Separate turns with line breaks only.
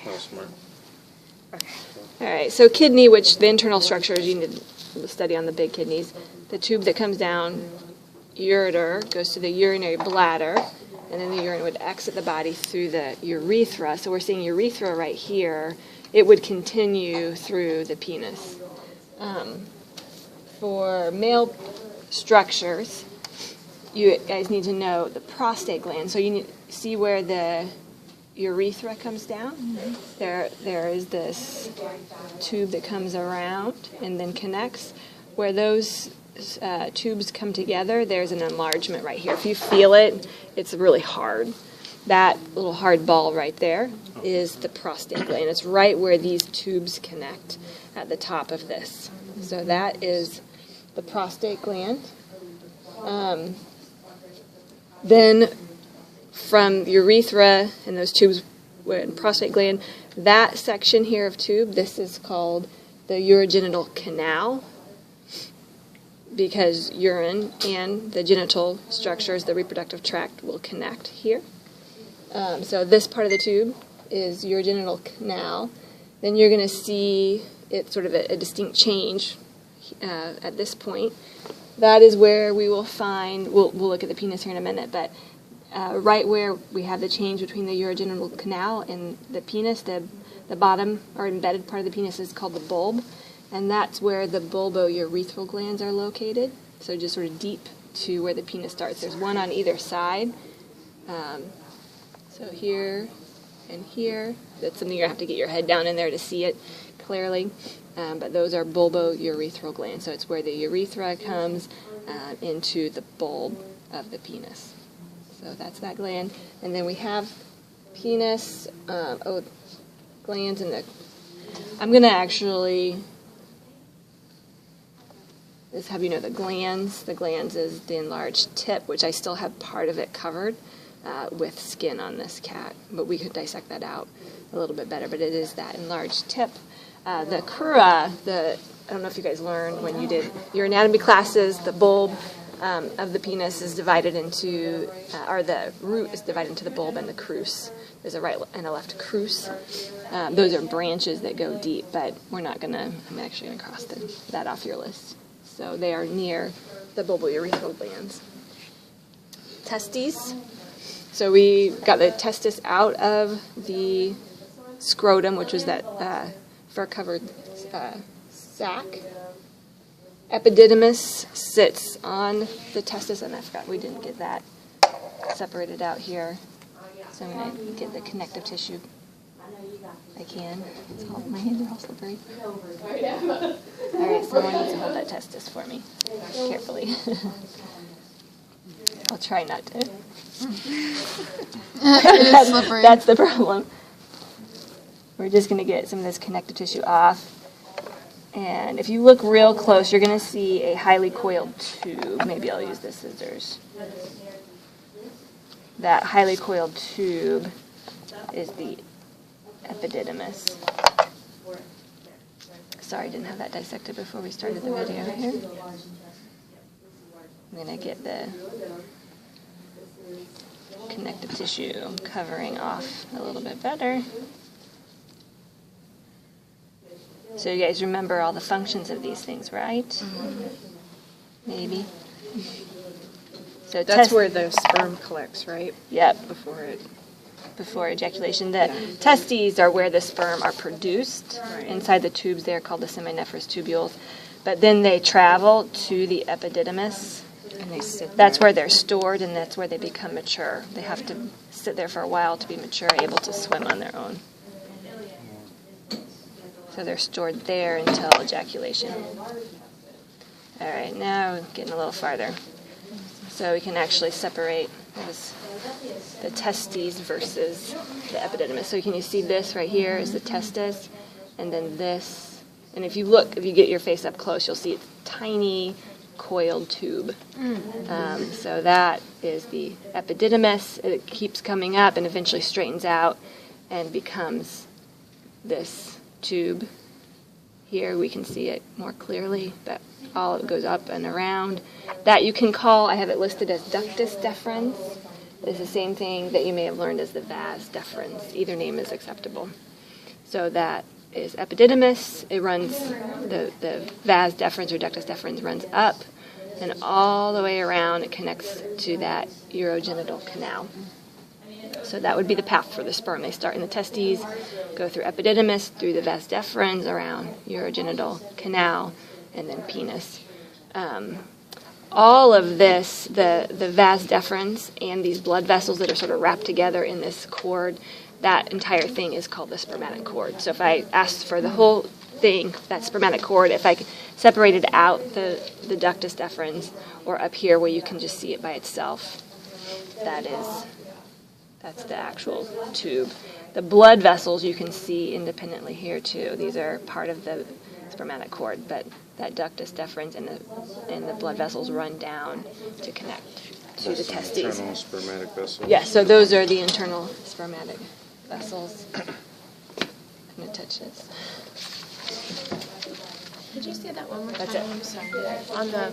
Oh, smart.
Okay. All right, so kidney, which the internal structures, you need to study on the big kidneys. The tube that comes down, ureter, goes to the urinary bladder, and then the urine would exit the body through the urethra. So we're seeing urethra right here. It would continue through the penis. For male structures, you guys need to know the prostate gland. So you need to see where the urethra comes down. Mm-hmm. There is this tube that comes around and then connects. Where those tubes come together, there's an enlargement right here. If you feel it, it's really hard. That little hard ball right there is the prostate gland. It's right where these tubes connect at the top of this. So that is the prostate gland. Then from urethra and those tubes and prostate gland, that section here of tube, this is called the urogenital canal, because urine and the genital structures, the reproductive tract, will connect here. So this part of the tube is urogenital canal. Then you're going to see it's sort of a distinct change at this point. That is where we will find, we'll look at the penis here in a minute, but right where we have the change between the urogenital canal and the penis, the bottom or embedded part of the penis is called the bulb, and that's where the bulbourethral glands are located, so just sort of deep to where the penis starts. There's one on either side, so here and here. That's something you're going to have to get your head down in there to see it clearly. But those are bulbourethral glands, so it's where the urethra comes into the bulb of the penis. So that's that gland. And then we have penis glands in the... I'm going to actually just have you know the glands. The glands is the enlarged tip, which I still have part of it covered with skin on this cat. But we could dissect that out a little bit better. But it is that enlarged tip. The crura, I don't know if you guys learned when you did your anatomy classes, the bulb of the penis is divided into, or the root is divided into the bulb and the crus. There's a right and a left crus. Those are branches that go deep, but I'm actually going to cross that off your list. So they are near the bulbourethral glands. Testes. So we got the testis out of the scrotum, which was that fur-covered sac. Epididymis sits on the testis, and I forgot we didn't get that separated out here. So I'm going to get the connective tissue. I can. My hands are all slippery. Alright, someone needs to hold that testis for me. Carefully. I'll try not to.
It is slippery.
That's the problem. We're just going to get some of this connective tissue off. And if you look real close, you're going to see a highly coiled tube. Maybe I'll use the scissors. That highly coiled tube is the epididymis. Sorry, I didn't have that dissected before we started the video here. I'm going to get the connective tissue covering off a little bit better. So you guys remember all the functions of these things, right? Mm-hmm. Maybe. So
that's where the sperm collects, right?
Yep.
Before
ejaculation. The testes are where the sperm are produced.
Right.
Inside the tubes, they're called the seminiferous tubules. But then they travel to the epididymis.
And they sit there.
That's where they're stored, and that's where they become mature. They have to sit there for a while to be mature, able to swim on their own. So they're stored there until ejaculation. All right, now we're getting a little farther. So we can actually separate the testes versus the epididymis. So can you see this right here is the testis, and then this. And if you get your face up close, you'll see it's tiny coiled tube. So that is the epididymis. It keeps coming up and eventually straightens out and becomes this tube. Here we can see it more clearly, but all it goes up and around. That you can call, I have it listed as ductus deferens. It's the same thing that you may have learned as the vas deferens. Either name is acceptable. So that is epididymis. It runs, the vas deferens or ductus deferens runs up and all the way around. It connects to that urogenital canal. So that would be the path for the sperm. They start in the testes, go through epididymis, through the vas deferens, around urogenital canal, and then penis. All of this, the vas deferens and these blood vessels that are sort of wrapped together in this cord, that entire thing is called the spermatic cord. So if I asked for the whole thing, that spermatic cord, if I separated out the ductus deferens, or up here where you can just see it by itself, that's the actual tube. The blood vessels you can see independently here too. These are part of the spermatic cord, but that ductus deferens and the blood vessels run down to connect to the testes.
Internal spermatic vessels.
Yeah, so those are the internal spermatic vessels. I'm going to touch this.
Could you say that one more
That's
time?
it.
I'm sorry. On the